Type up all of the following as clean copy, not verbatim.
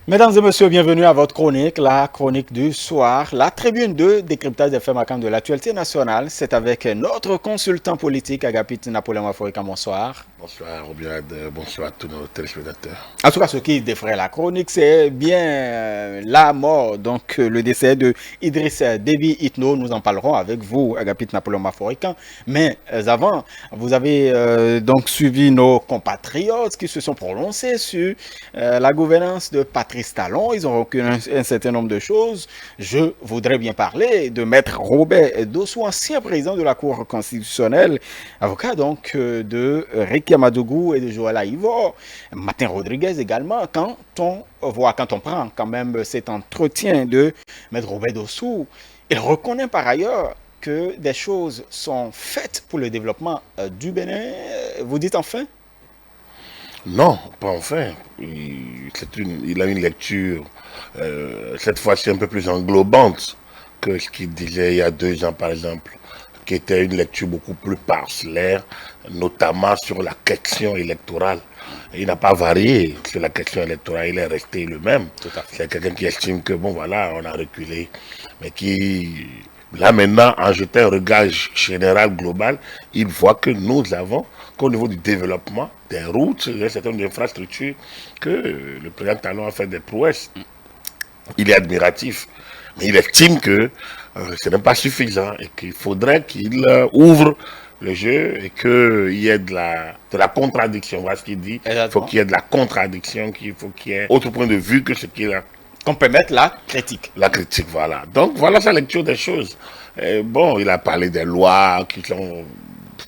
Mesdames et messieurs, bienvenue à votre chronique, la chronique du soir, la tribune de décryptage des faits marquants de l'actualité nationale. C'est avec notre consultant politique, Agapit Napoléon Aforica. Bonsoir. Bonsoir, Obiad. Bonsoir à tous nos téléspectateurs. En tout cas, ce qui défraie la chronique, c'est bien la mort, donc le décès de Idriss Déby Itno. Nous en parlerons avec vous, Agapit Napoléon Maforican. Mais avant, vous avez donc suivi nos compatriotes qui se sont prononcés sur la gouvernance de Patrice Talon. Ils ont reconnu un certain nombre de choses. Je voudrais bien parler de Maître Robert Dossou, ancien président de la Cour constitutionnelle, avocat donc de Ricky Amadougou et de Joël Aïvor. Martin Rodriguez également, quand on prend quand même cet entretien de Maître Robert Dossou, il reconnaît par ailleurs que des choses sont faites pour le développement du Bénin. Vous dites enfin? Non, pas enfin. Il a une lecture, cette fois-ci un peu plus englobante que ce qu'il disait il y a 2 ans, par exemple, qui était une lecture beaucoup plus parcellaire, notamment sur la question électorale. Il n'a pas varié sur la question électorale, il est resté le même. C'est quelqu'un qui estime que, bon voilà, on a reculé, mais qui, là maintenant, en jetant un regard général, global, il voit que nous avons, qu'au niveau du développement des routes, il y a certaines infrastructures, que le président Talon a fait des prouesses. Il est admiratif, mais il estime que ce n'est pas suffisant et qu'il faudrait qu'il ouvre le jeu et qu'il y ait de la contradiction. Voilà ce qu'il dit. Il faut qu'il y ait de la contradiction, qu'il faut qu'il y ait autre point de vue que ce qu'il a. Qu'on peut mettre la critique. La critique, voilà. Donc voilà sa lecture des choses. Et bon, il a parlé des lois qui sont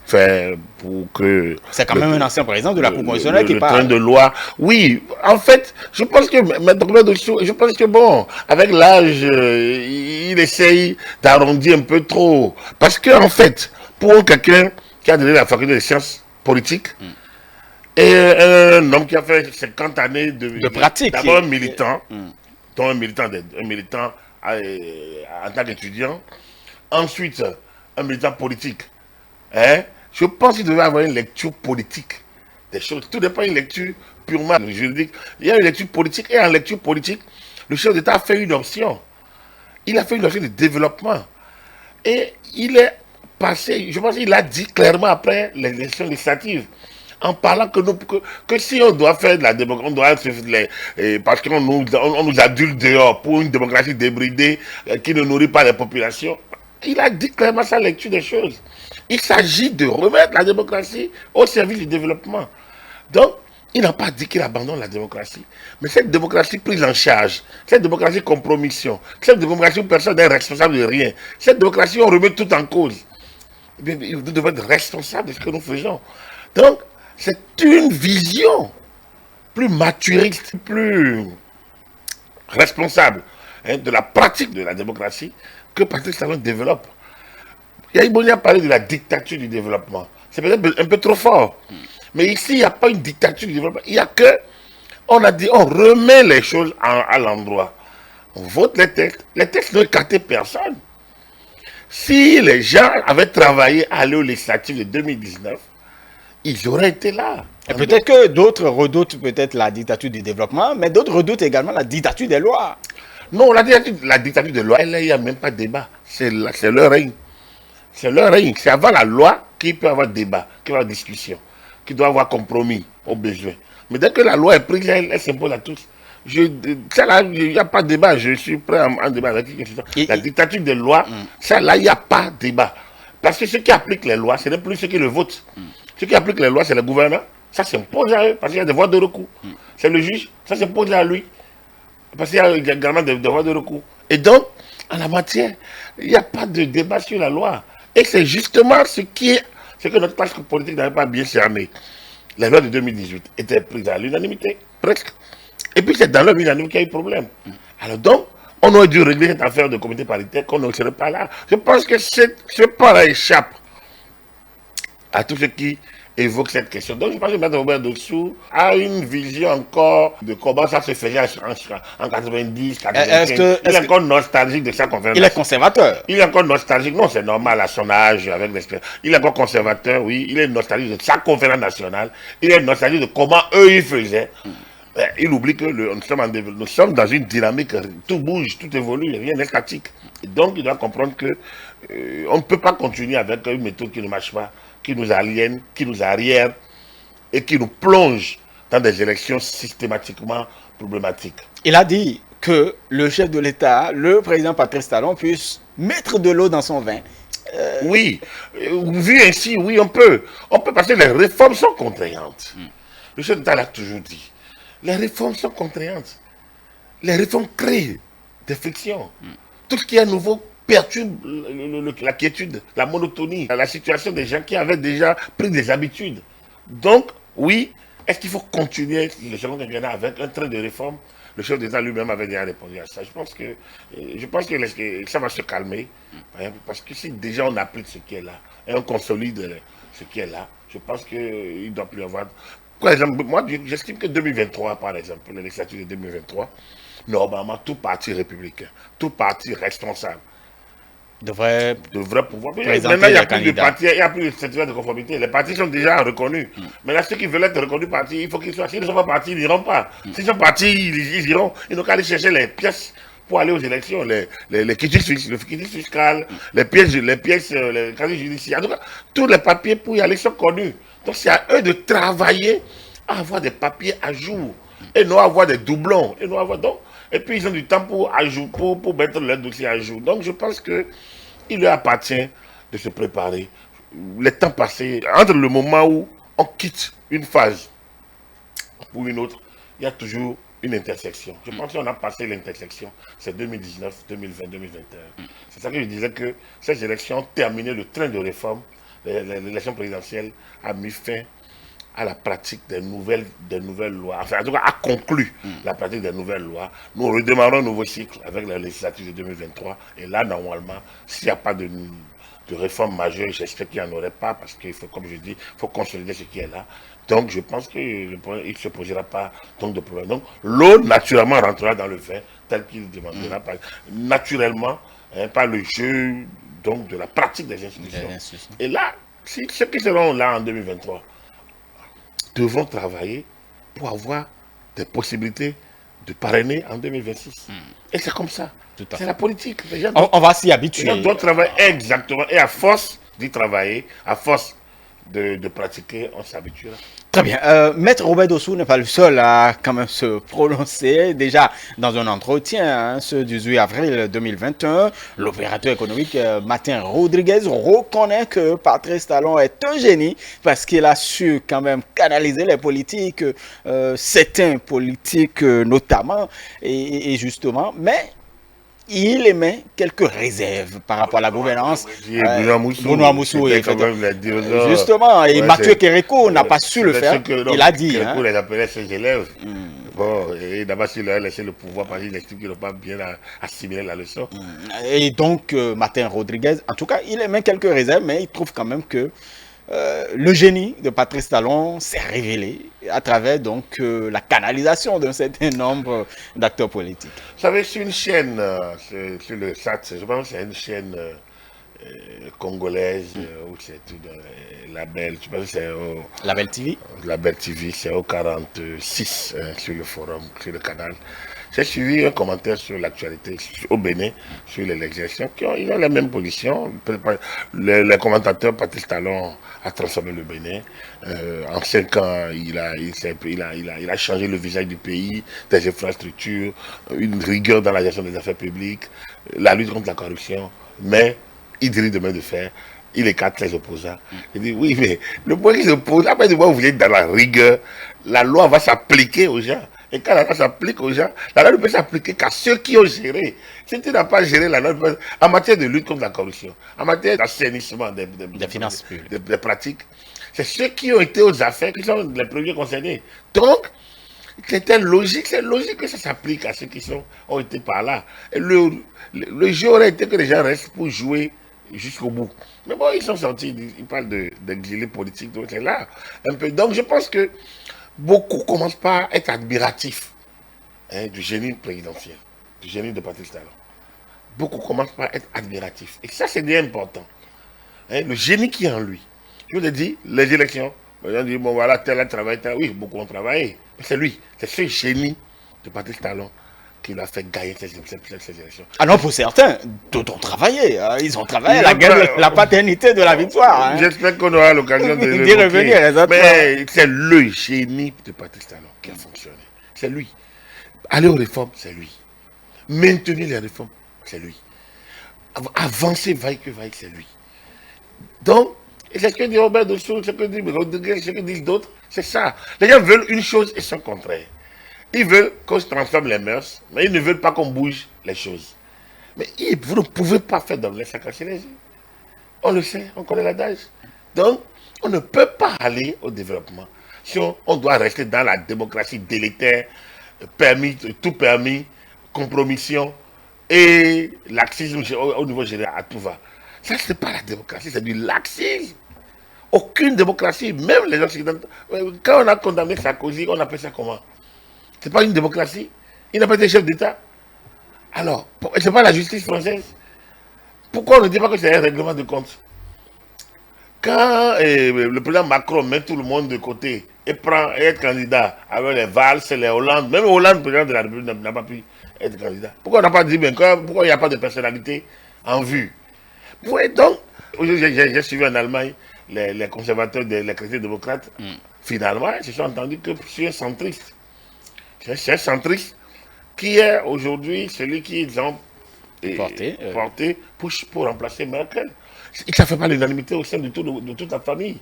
faites pour que... C'est quand même un ancien président de la Cour constitutionnelle qui parle. Le train de loi, oui. En fait, je pense que Maître Robert Dossou, je pense que bon, avec l'âge, il essaye d'arrondir un peu trop. Parce que en fait, pour quelqu'un qui a donné la faculté des sciences politiques, et un homme qui a fait 50 années de pratique, d'abord un militant, dont un militant en tant qu'étudiant, ensuite un militant politique. Hein? Je pense qu'il devait avoir une lecture politique des choses. Tout n'est pas une lecture purement juridique. Il y a une lecture politique et en lecture politique, le chef d'État a fait une option. Il a fait une option de développement. Et il est passé, je pense qu'il a dit clairement après l'élection législative, en parlant que si on doit faire de la démocratie, on doit parce qu'on nous adulte dehors pour une démocratie débridée qui ne nourrit pas les populations. Il a dit clairement sa lecture des choses. Il s'agit de remettre la démocratie au service du développement. Donc, il n'a pas dit qu'il abandonne la démocratie. Mais cette démocratie prise en charge, cette démocratie compromission, cette démocratie où personne n'est responsable de rien, cette démocratie où on remet tout en cause, eh bien, il devrait être responsable de ce que nous faisons. Donc, c'est une vision plus maturiste, plus responsable de la pratique de la démocratie que Patrice Talon développe. Il a parlé de la dictature du développement. C'est peut-être un peu trop fort. Mais ici, il n'y a pas une dictature du développement. Il y a que, on a dit, on remet les choses à l'endroit. On vote les textes. Les textes n'ont écarté personne. Si les gens avaient travaillé à aller aux législatives de 2019, ils auraient été là. Et peut-être que d'autres redoutent peut-être la dictature du développement, mais d'autres redoutent également la dictature des lois. Non, la dictature des lois, il n'y a même pas de débat. C'est leur règne. C'est leur règne. C'est avant la loi qu'il peut y avoir débat, qu'il peut y avoir discussion, qu'il doit y avoir compromis au besoin. Mais dès que la loi est prise, elle s'impose à tous. Il n'y a pas de débat. Je suis prêt à en débat avec la dictature des lois, ça là, il n'y a pas de débat. Parce que ceux qui appliquent les lois, ce n'est plus ceux qui le votent. Ceux qui appliquent les lois, c'est le gouverneur. Ça s'impose à eux, parce qu'il y a des voies de recours. C'est le juge, ça s'impose à lui. Parce qu'il y a également des voies de recours. Et donc, en la matière, il n'y a pas de débat sur la loi. Et c'est justement ce que notre classe politique n'avait pas bien cerné. Les lois de 2018 étaient prises à l'unanimité, presque. Et puis c'est dans leur unanimité qu'il y a eu problème. Alors donc, on aurait dû régler cette affaire de comité paritaire qu'on ne serait pas là. Je pense que ce pas échappe à tous ceux qui évoquent cette question. Donc je pense que Mme Robert Dossou a une vision encore de comment ça se faisait en 90, 95. Il est encore nostalgique de sa conférence. Il est conservateur. Il est encore nostalgique. Non, c'est normal à son âge, avec l'expérience. Il est encore conservateur, oui. Il est nostalgique de sa conférence nationale. Il est nostalgique de comment eux, ils faisaient. Il oublie que nous sommes dans une dynamique, tout bouge, tout évolue, rien n'est statique. Et donc, il doit comprendre que on ne peut pas continuer avec une méthode qui ne marche pas, qui nous aliène, qui nous arrière et qui nous plonge dans des élections systématiquement problématiques. Il a dit que le chef de l'État, le président Patrice Talon, puisse mettre de l'eau dans son vin. Oui, vu ainsi, oui, on peut. On peut parce que les réformes sont contraignantes. Le chef d'État l'a toujours dit. Les réformes sont contraignantes. Les réformes créent des frictions. Tout ce qui est nouveau perturbe la quiétude, la monotonie, la situation des gens qui avaient déjà pris des habitudes. Donc, oui, est-ce qu'il faut continuer le second quinquennat avec un train de réforme? Le chef d'État lui-même avait déjà répondu à ça. Je pense que ça va se calmer. Parce que si déjà on applique ce qui est là, et on consolide ce qui est là, je pense qu'il ne doit plus y avoir... Par exemple, moi, j'estime que 2023, par exemple, la législature de 2023, normalement, tout parti républicain, tout parti responsable, devrait pouvoir. présenter Maintenant, il n'y a les plus de candidats. partis, il n'y a plus de certificat de conformité. Les partis sont déjà reconnus. Maintenant, ceux qui veulent être reconnus partis, il faut qu'ils soient. S'ils ne sont pas partis, ils n'iront pas. S'ils sont partis, ils iront. Ils n'ont qu'à aller chercher les pièces pour aller aux élections, les quitus, le quitus fiscal, les pièces, les casiers judiciaires. En tout cas, tous les papiers pour y aller sont connus. Donc, c'est à eux de travailler à avoir des papiers à jour et non avoir des doublons. Et puis, ils ont du temps pour mettre leur dossier à jour. Donc, je pense que il leur appartient de se préparer. Les temps passés, entre le moment où on quitte une phase pour une autre, il y a toujours une intersection. Je pense qu'on a passé l'intersection, c'est 2019, 2020, 2021. C'est ça que je disais que ces élections ont terminé le train de réforme. L'élection présidentielle a mis fin à la pratique des nouvelles lois, enfin en tout cas a conclu la pratique des nouvelles lois. Nous redémarrons un nouveau cycle avec la législature de 2023 et là normalement s'il n'y a pas de réforme majeure, j'espère qu'il n'y en aurait pas parce qu'il faut, comme je dis, il faut consolider ce qui est là. Donc je pense qu'il ne se posera pas donc de problème. Donc l'eau naturellement rentrera dans le vin tel qu'il demandera, naturellement, par le jeu donc de la pratique des institutions. Et là, si ceux qui seront là en 2023 devront travailler pour avoir des possibilités de parrainer en 2026. Et c'est comme ça. C'est la politique. On va s'y habituer. Les gens doivent travailler exactement. Et à force d'y travailler, à force de pratiquer, on s'habituera. Très bien. Maître Robert Dossou n'est pas le seul à quand même se prononcer. Déjà, dans un entretien, ce 18 avril 2021, l'opérateur économique Martin Rodriguez reconnaît que Patrice Talon est un génie parce qu'il a su quand même canaliser les politiques, certains politiques notamment, et justement, mais il émet quelques réserves par rapport à la gouvernance. Benoît Moussou, justement, et Mathieu Kérékou n'a pas su le faire. Il a dit. Kérékou les appelait ses élèves. Bon, et d'abord, s'il leur a laissé le pouvoir, parce qu'il estime qu'ils n'ont pas bien assimilé la leçon. Et donc, Martin Rodriguez, en tout cas, il émet quelques réserves, mais il trouve quand même que le génie de Patrice Talon s'est révélé à travers donc la canalisation d'un certain nombre d'acteurs politiques. Vous savez, sur une chaîne, sur le SAT, je pense que c'est une chaîne congolaise, où c'est tout Label, je pense que c'est Label TV. Label TV, c'est au 46 sur le forum, sur le canal. J'ai suivi un commentaire sur l'actualité au Bénin, sur les législations, ils ont la même position. Les commentateurs, Patrice Talon a transformé le Bénin. En 5 ans, il a changé le visage du pays, des infrastructures, une rigueur dans la gestion des affaires publiques, la lutte contre la corruption. Mais il dirige de main de fer. Il écarte les opposants. Il dit, oui, mais le point qui se pose, après de voir vous êtes dans la rigueur, la loi va s'appliquer aux gens. Et quand la loi s'applique aux gens, la loi ne peut s'appliquer qu'à ceux qui ont géré. Si tu n'as pas géré la loi, en matière de lutte contre la corruption, en matière d'assainissement des finances publiques, des pratiques, c'est ceux qui ont été aux affaires qui sont les premiers concernés. Donc, c'est logique que ça s'applique à ceux qui ont été par là. Et le jeu aurait été que les gens restent pour jouer jusqu'au bout. Mais bon, ils sont sortis, ils parlent d'exilés politiques, donc c'est là un peu. Donc je pense que beaucoup commencent par être admiratifs du génie présidentiel, du génie de Patrice Talon. Beaucoup commencent par être admiratifs. Et ça, c'est bien important. Le génie qui est en lui. Je vous l'ai dit, les élections, Les gens disent, bon voilà, tel a travaillé, tel. Oui, beaucoup ont travaillé. Mais c'est lui, c'est ce génie de Patrice Talon qui l'a fait gagner ces élections. Ah non, pour certains, d'autres ont travaillé. Hein. Ils ont travaillé Ils la paternité de la victoire. Hein. J'espère qu'on aura l'occasion de d'y revenir. Mais c'est le génie de Patrice Talon qui a fonctionné. C'est lui. Aller aux réformes, c'est lui. Maintenir les réformes, c'est lui. Avancer, vaille que vaille, c'est lui. Donc, et c'est ce que dit Robert Dessous, ce que dit Rodriguez, ce que disent d'autres, c'est ça. Les gens veulent une chose et son contraire. Ils veulent qu'on se transforme les mœurs, mais ils ne veulent pas qu'on bouge les choses. Mais vous ne pouvez pas faire d'omelette sans casser les yeux. On le sait, on connaît l'adage. Donc, on ne peut pas aller au développement si on doit rester dans la démocratie délétère, permis, tout permis, compromission et laxisme au niveau général, à tout va. Ça, ce n'est pas la démocratie, c'est du laxisme. Aucune démocratie, même les Occidentaux. Quand on a condamné Sarkozy, on appelle ça comment? C'est pas une démocratie. Il n'a pas été chef d'État. Alors, c'est pas la justice française. Pourquoi on ne dit pas que c'est un règlement de compte? Quand le président Macron met tout le monde de côté et prend et est candidat avec les Valls, les Hollande, même Hollande, président de la République, n'a pas pu être candidat. Pourquoi on n'a pas dit, ben, pourquoi il n'y a pas de personnalité en vue? Vous voyez donc, j'ai suivi en Allemagne les conservateurs, les chrétiens démocrates. Finalement, ils se sont entendus que je suis un centriste. C'est un centriste qui est aujourd'hui celui qu'ils ont porté pour remplacer Merkel. Ça ne fait pas l'unanimité au sein de toute la famille.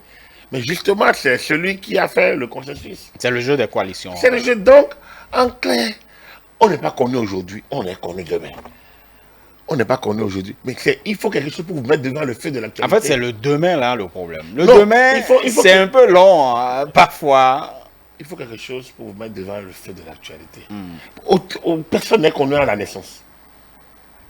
Mais justement, c'est celui qui a fait le consensus. C'est le jeu des coalitions. C'est le jeu. Donc, en clair, on n'est pas connu aujourd'hui, on est connu demain. On n'est pas connu aujourd'hui. Mais il faut quelque chose pour vous mettre devant le feu de l'actualité. En fait, c'est le demain, là, le problème. Demain, c'est un peu long, hein, parfois. Il faut quelque chose pour vous mettre devant le feu de l'actualité. Personne n'est connu à la naissance.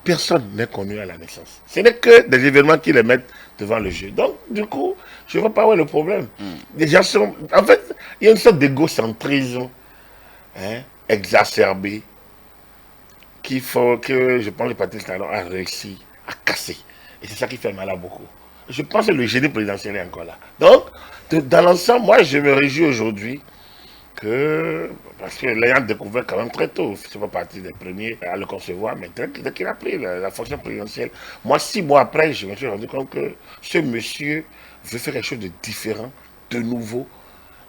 Personne n'est connu à la naissance. Ce n'est que des événements qui les mettent devant le jeu. Donc, du coup, je ne vois pas où est le problème. Les gens sont... En fait, il y a une sorte d'égocentrisme exacerbé qu'il faut que, je pense, que Patrice Talon a réussi à casser. Et c'est ça qui fait mal à beaucoup. Je pense que le génie présidentiel est encore là. Donc, dans l'ensemble, moi, je me réjouis aujourd'hui parce que l'ayant découvert quand même très tôt, je ne suis pas parti des premiers à le concevoir, mais dès qu'il a pris la fonction présidentielle, moi 6 mois après, je me suis rendu compte que ce monsieur veut faire quelque chose de différent, de nouveau,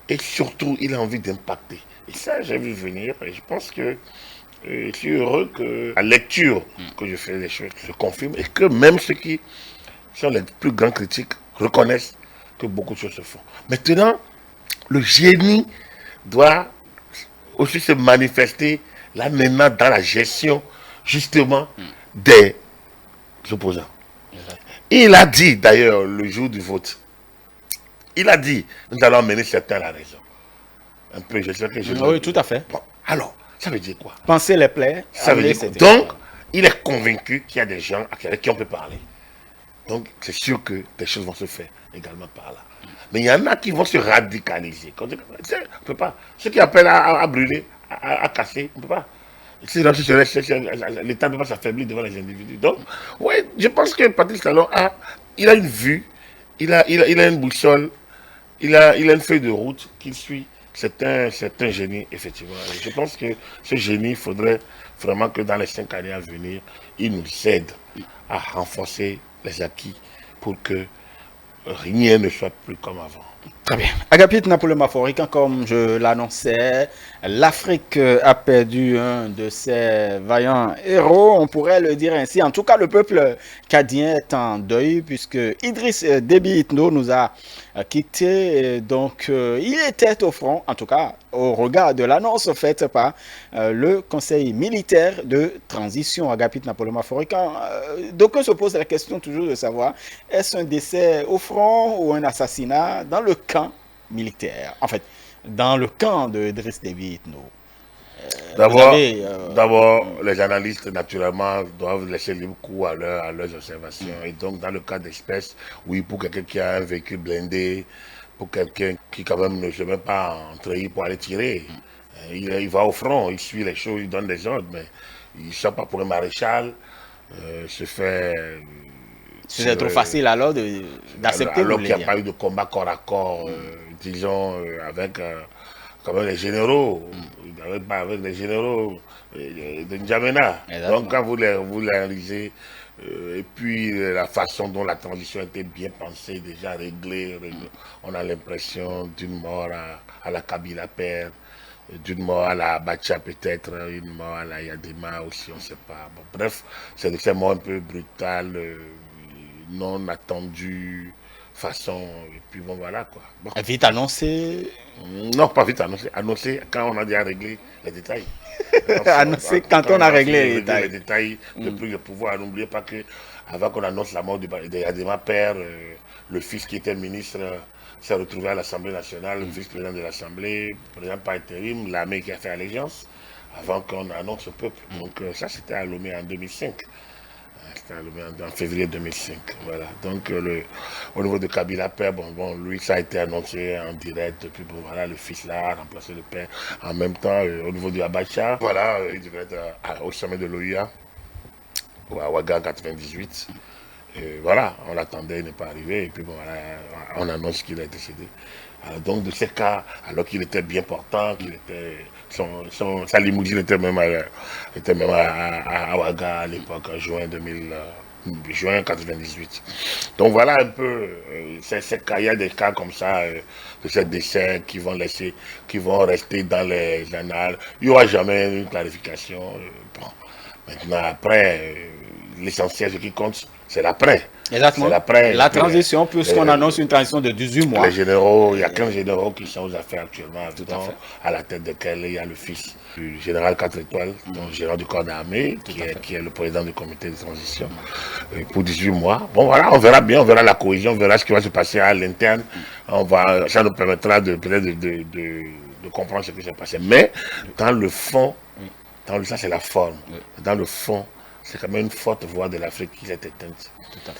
et surtout il a envie d'impacter. Et ça, j'ai vu venir, et je pense que je suis heureux que la lecture que je fais des choses se confirme, et que même ceux qui sont les plus grands critiques reconnaissent que beaucoup de choses se font. Maintenant, le génie doit aussi se manifester là maintenant dans la gestion justement des opposants. Il a dit d'ailleurs le jour du vote, il a dit nous allons amener certains à la raison. Un peu, je sais que je... Oui, tout à fait. Bon, alors, ça veut dire quoi? Penser les plaies. Ça veut dire quoi? Donc, il est convaincu qu'il y a des gens avec qui on peut parler. Donc, c'est sûr que des choses vont se faire également par là. Mais il y en a qui vont se radicaliser. On ne peut pas. Ceux qui appellent à brûler, à casser, on ne peut pas. L'État ne peut pas s'affaiblir devant les individus. Donc, ouais, je pense que Patrice Talon il a une vue, il a une boussole, il a une feuille de route qu'il suit. C'est un génie, effectivement. Et je pense que ce génie, il faudrait vraiment que dans les 5 années à venir, il nous aide à renforcer les acquis pour que rien ne soit plus comme avant. Très bien. Agapit Napoléon Maphorican, comme je l'annonçais, l'Afrique a perdu un de ses vaillants héros, on pourrait le dire ainsi. En tout cas, le peuple cadien est en deuil puisque Idriss Déby Itno nous a quittés. Donc, il était au front, en tout cas, au regard de l'annonce faite par le Conseil militaire de transition. Agapit Napoléon Maphorican. D'aucuns se posent la question toujours de savoir, est-ce un décès au front ou un assassinat dans le camp militaire, en fait, dans le camp de Idriss Déby Itno? D'abord, les analystes, naturellement, doivent laisser libre cours à leurs observations. Et donc, dans le cas d'espèce, oui, pour quelqu'un qui a un véhicule blindé, pour quelqu'un qui, quand même, ne se met pas en treillis pour aller tirer, il va au front, il suit les choses, il donne des ordres, mais il ne sort pas pour un maréchal, se fait C'était trop facile alors d'accepter, vous alors voulez qu'il n'y a dire. pas eu de combat corps à corps, disons, avec quand même les généraux, avec les généraux de N'Djamena. Exactement. Donc quand vous l'analysez, et puis la façon dont la transition était bien pensée, déjà réglée, on a l'impression d'une mort à la Kabila père, d'une mort à la Abacha peut-être, une mort à la Yadema aussi, on ne sait pas. Bon, bref, c'est de ces morts un peu brutales, non attendues, façon, et puis bon voilà quoi. Bon. Vite annoncé. Non, pas vite annoncé, annoncé quand on a déjà réglé les détails. Annoncé quand on a réglé les détails. Les détails de prise de pouvoir. N'oubliez pas que avant qu'on annonce la mort de Yadema père, le fils qui était ministre s'est retrouvé à l'Assemblée nationale, le vice-président de l'Assemblée, président par intérim, l'armée qui a fait allégeance, avant qu'on annonce au peuple. Donc ça, c'était à Lomé en 2005. C'était à Lomé en février 2005. Voilà. Donc au niveau de Kabila père, bon, lui, ça a été annoncé en direct. Puis bon, voilà, le fils là a remplacé le père. En même temps, au niveau du Abacha, voilà, il devait être au sommet de l'OIA, ou à Ouaga en 98. Et voilà, on l'attendait, il n'est pas arrivé, et puis bon, voilà, on annonce qu'il est décédé. Alors, donc de ces cas, alors qu'il était bien portant, qu'il était, sa limousine était même à Ouaga à l'époque, en juin 98. Donc voilà un peu, ces cas, il y a des cas comme ça, de ces décès qui vont rester dans les annales. Il n'y aura jamais une clarification. Bon. Maintenant, après, l'essentiel, ce qui compte, c'est l'après. Exactement. La transition, puisqu'on annonce une transition de 18 mois. Les généraux, il y a 15 généraux qui sont aux affaires actuellement, à la tête desquels il y a le fils du général 4 étoiles, donc général du corps d'armée, qui est le président du comité de transition, pour 18 mois. Bon voilà, on verra bien, on verra la cohésion, on verra ce qui va se passer à l'interne. Ça nous permettra peut-être de comprendre ce qui s'est passé. Mais dans le fond, ça c'est la forme. Dans le fond, c'est quand même une forte voix de l'Afrique qui s'est éteinte. Tout à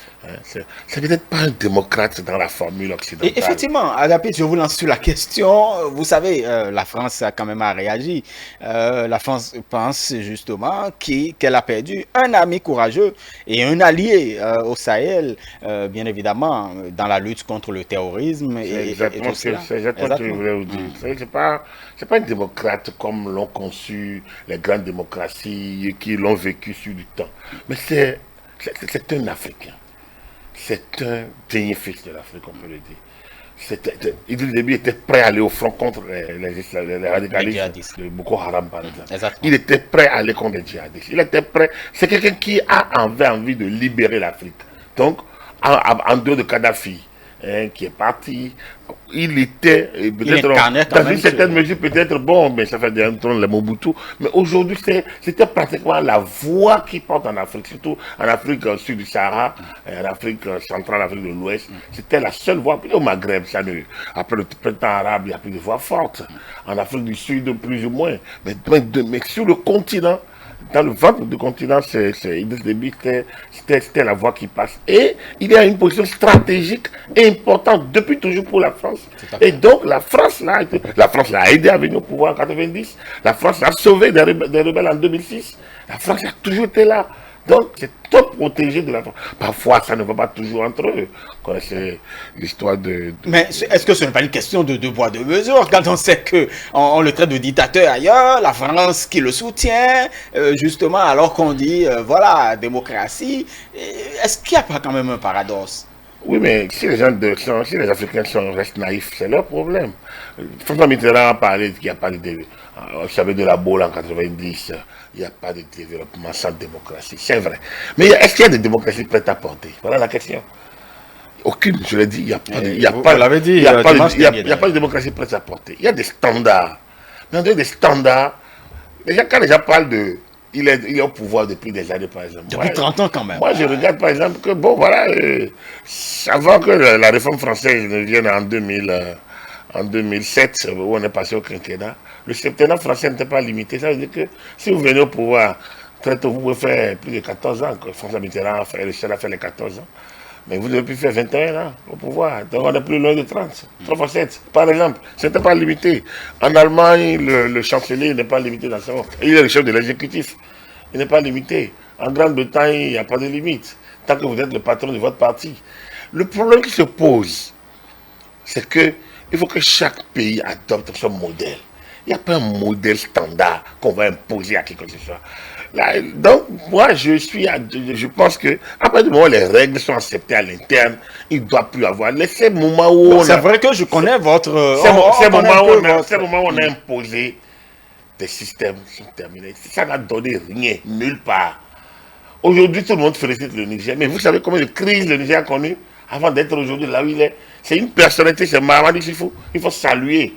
fait. C'est peut-être pas un démocrate dans la formule occidentale. Et effectivement, Agapit, je vous lance sur la question. Vous savez, la France a quand même réagi. La France pense justement qu'elle a perdu un ami courageux et un allié au Sahel, bien évidemment, dans la lutte contre le terrorisme. C'est exactement ce que je voulais vous dire. C'est pas une démocrate comme l'ont conçu les grandes démocraties qui l'ont vécu sur du temps. Mais c'est un Africain. C'est un digne fils de l'Afrique, on peut le dire. Idriss Déby était prêt à aller au front contre les radicalistes de Boko Haram, par exemple. Exactement. Il était prêt à aller contre les djihadistes. Il était prêt. C'est quelqu'un qui avait envie de libérer l'Afrique. Donc, en dehors de Kadhafi, qui est parti, il était peut-être dans une certaine mesure peut-être bon, mais ça fait des temps les Mobutu, mais aujourd'hui c'était pratiquement la voix qui porte en Afrique, surtout en Afrique sud du Sahara, en Afrique centrale, en Afrique de l'Ouest, c'était la seule voix. Puis au Maghreb, après le printemps arabe, il n'y a plus de voix forte. En Afrique du Sud, plus ou moins, mais sur le continent, dans le ventre du continent, Idriss Déby, c'était la voie qui passe. Et il y a une position stratégique importante depuis toujours pour la France. Et donc la France l'a aidé à venir au pouvoir en 90. La France l'a sauvé des rebelles en 2006. La France a toujours été là. Donc, c'est tout protégé de la France. Parfois, ça ne va pas toujours entre eux. C'est l'histoire de... Mais est-ce que ce n'est pas une question de poids de mesure quand on sait qu'on le traite de dictateur ailleurs, la France qui le soutient, justement, alors qu'on dit, voilà, démocratie. Est-ce qu'il n'y a pas quand même un paradoxe? Oui, mais si les Africains restent naïfs, c'est leur problème. François Mitterrand a parlé qu'il n'y a pas de la boule en 90, il n'y a pas de développement sans démocratie. C'est vrai. Mais est-ce qu'il y a des démocraties prêtes à porter? Voilà la question. Aucune, je l'ai dit, il n'y a pas de démocratie prête à porter. Il y a des standards. Mais on dirait des standards. Déjà, quand les gens parlent de... Il est au pouvoir depuis des années, par exemple. Depuis 30 ans, quand même. Moi, je regarde, par exemple, que, bon, voilà, avant que la réforme française ne vienne en 2007, où on est passé au quinquennat, le septennat français n'était pas limité. Ça veut dire que si vous venez au pouvoir, vous pouvez faire plus de 14 ans, que François Mitterrand a fait les 14 ans. Mais vous avez pu faire 21 ans au pouvoir. Donc on est plus loin de 30. 3 fois 7. Par exemple, ce n'était pas limité. En Allemagne, le chancelier n'est pas limité dans il est le chef de l'exécutif. Il n'est pas limité. En Grande-Bretagne, il n'y a pas de limite. tant que vous êtes le patron de votre parti. Le problème qui se pose, c'est que il faut que chaque pays adopte son modèle. Il n'y a pas un modèle standard qu'on va imposer à qui que ce soit. Là, donc, moi, je pense que, à partir du moment où les règles sont acceptées à l'interne, il ne doit plus avoir. Laissez le moment où C'est vrai que je connais votre. Ces connaît un peu votre- moments où on a imposé des systèmes sont terminés. Ça n'a donné rien, nulle part. Aujourd'hui, tout le monde félicite le Niger. Mais vous savez combien de crises le Niger a connu avant d'être aujourd'hui là où il est. C'est une personnalité, c'est Mahamadou Sifou. Il faut saluer.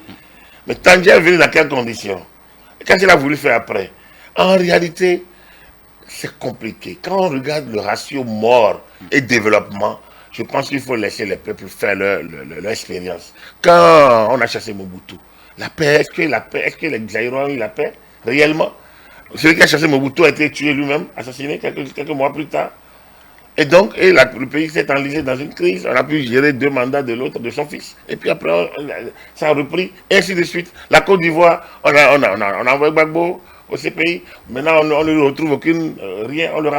Mais Tangier est venu dans quelles conditions? Qu'est-ce qu'il a voulu faire après? En réalité, c'est compliqué. Quand on regarde le ratio mort et développement, je pense qu'il faut laisser les peuples faire leur expérience. Quand on a chassé Mobutu, la paix, est-ce que les Zaïrois ont eu la paix réellement? Celui qui a chassé Mobutu a été tué lui-même, assassiné quelques mois plus tard. Et donc, le pays s'est enlisé dans une crise. On a pu gérer 2 mandats de l'autre, de son fils. Et puis après, ça a repris, et ainsi de suite. La Côte d'Ivoire, on a envoyé Gbagbo au CPI. Maintenant, on ne retrouve aucune, rien. Vous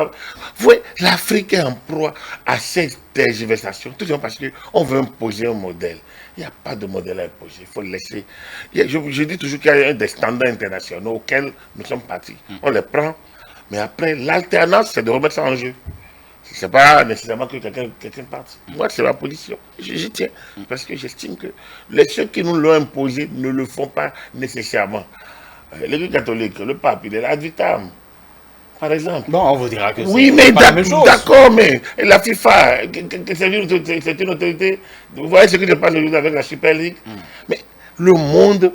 voyez, l'Afrique est en proie à cette tergiversation. Tout simplement parce qu'on veut imposer un modèle. Il n'y a pas de modèle à imposer. Il faut le laisser. Je dis toujours qu'il y a des standards internationaux auxquels nous sommes partis. On les prend. Mais après, l'alternance, c'est de remettre ça en jeu. Ce n'est pas nécessairement que quelqu'un parte. Moi, c'est ma position. J'y tiens. Parce que j'estime que ceux qui nous l'ont imposé ne le font pas nécessairement. L'Église catholique, le pape, il est là ad vitam. Par exemple. Bon, on vous dira que oui, c'est mais pas la même chose. d'accord, mais la FIFA, c'est une autorité. Vous voyez ce qui se passe aujourd'hui avec la Super League. Mais le monde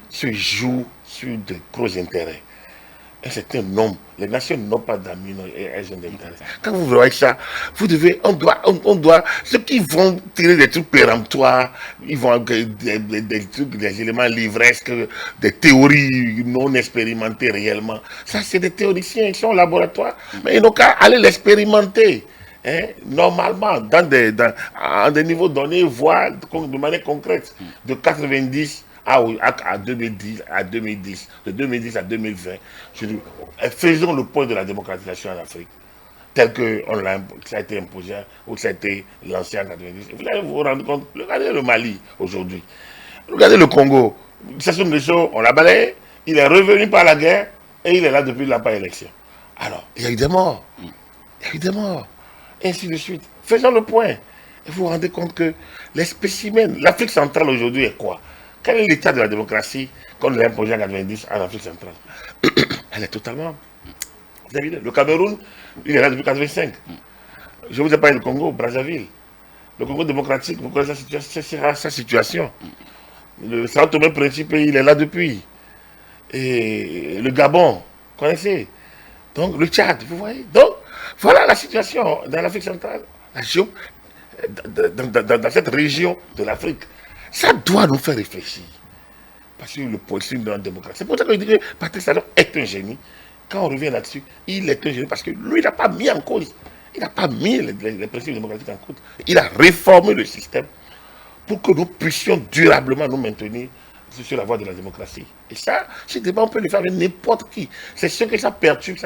se joue sur de gros intérêts. Un certain nombre, les nations n'ont pas d'amis, elles ont des intérêts. Quand vous voyez ça, on doit, ceux qui vont tirer des trucs péremptoires, ils vont des trucs, des éléments livresques, des théories non expérimentées réellement. Ça, c'est des théoriciens, ils sont au laboratoire, mais ils n'ont qu'à aller l'expérimenter. Hein, normalement, à des niveaux donnés, voire de manière concrète, de 90 à 2010, de 2010 à 2020, faisons le point de la démocratisation en Afrique, tel que ça a été imposé ou ça a été lancé en 90. Vous allez vous rendre compte, regardez le Mali aujourd'hui, regardez le Congo, Sassou Nguesso, on l'a balayé, il est revenu par la guerre et il est là depuis la pas élection. Alors, il y a eu des morts, et ainsi de suite. Faisons le point. Et vous vous rendez compte que les spécimens, l'Afrique centrale aujourd'hui est quoi? Quel est l'état de la démocratie qu'on l'a imposé en 90 en Afrique centrale? Elle est totalement... Le Cameroun, il est là depuis 85. Je vous ai parlé du Congo, Brazzaville. Le Congo démocratique, vous connaissez sa situation. Le Sao Tomé Principe, il est là depuis. Et le Gabon, vous connaissez. Donc le Tchad, vous voyez. Donc voilà la situation dans l'Afrique centrale. Dans cette région de l'Afrique. Ça doit nous faire réfléchir. Parce que le politique de la démocratie. C'est pour ça que je dis que Patrice Talon est un génie. Quand on revient là-dessus, il est un génie parce que lui, il n'a pas mis en cause. Il n'a pas mis les principes démocratiques en cause. Il a réformé le système pour que nous puissions durablement nous maintenir sur la voie de la démocratie. Et ça, ce débat, on peut le faire avec n'importe qui. C'est sûr que ça perturbe,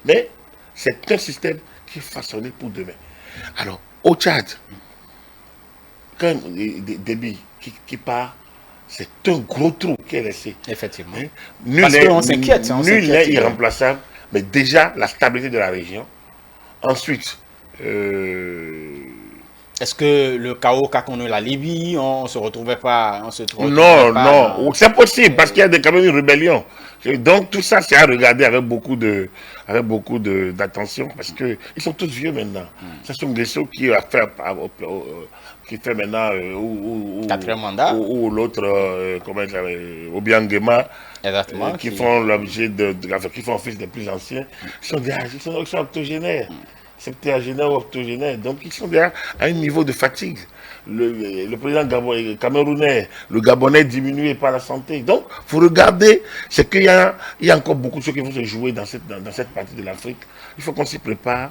Mais c'est un système qui est façonné pour demain. Alors, au Tchad, quand Déby qui part, c'est un gros trou qui est laissé. Effectivement. Parce qu'on s'inquiète. Nul n'est irremplaçable, mais déjà la stabilité de la région. Ensuite, est-ce que le chaos qu'a connu la Libye, on se retrouvait pas, non, c'est possible parce qu'il y a quand même une rébellion. Donc tout ça, c'est à regarder avec beaucoup d'attention parce que ils sont tous vieux maintenant. Ce sont des choses qui fait maintenant quatrième mandat ou l'autre Obiangema, qui font l'objet qui font office des plus anciens. Ils sont octogénaires. Septuagénaires ou octogénaires. Donc ils sont déjà à un niveau de fatigue. Le président camerounais, le Gabonais diminué par la santé. Donc, il faut regarder, c'est qu'il y a encore beaucoup de choses qui vont se jouer dans cette partie de l'Afrique. Il faut qu'on s'y prépare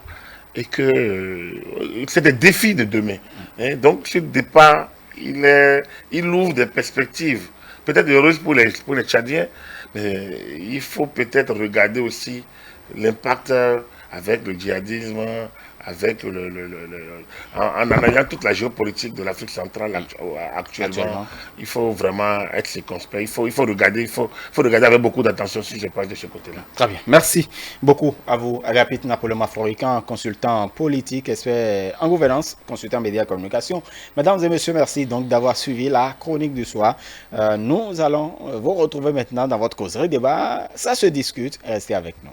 et que c'est des défis de demain. Hein? Donc, ce départ, il ouvre des perspectives, peut-être heureuses pour les Tchadiens, mais il faut peut-être regarder aussi l'impact avec le djihadisme, avec en analysant toute la géopolitique de l'Afrique centrale actuellement, il faut vraiment être circonspect. Il faut regarder avec beaucoup d'attention si je passe de ce côté-là. Très bien. Merci beaucoup à vous, Agapit Napoléon Maforican, consultant politique, expert en gouvernance, consultant médias et communication. Mesdames et messieurs, merci donc d'avoir suivi la chronique du soir. Nous allons vous retrouver maintenant dans votre causerie débat. Ça se discute. Restez avec nous.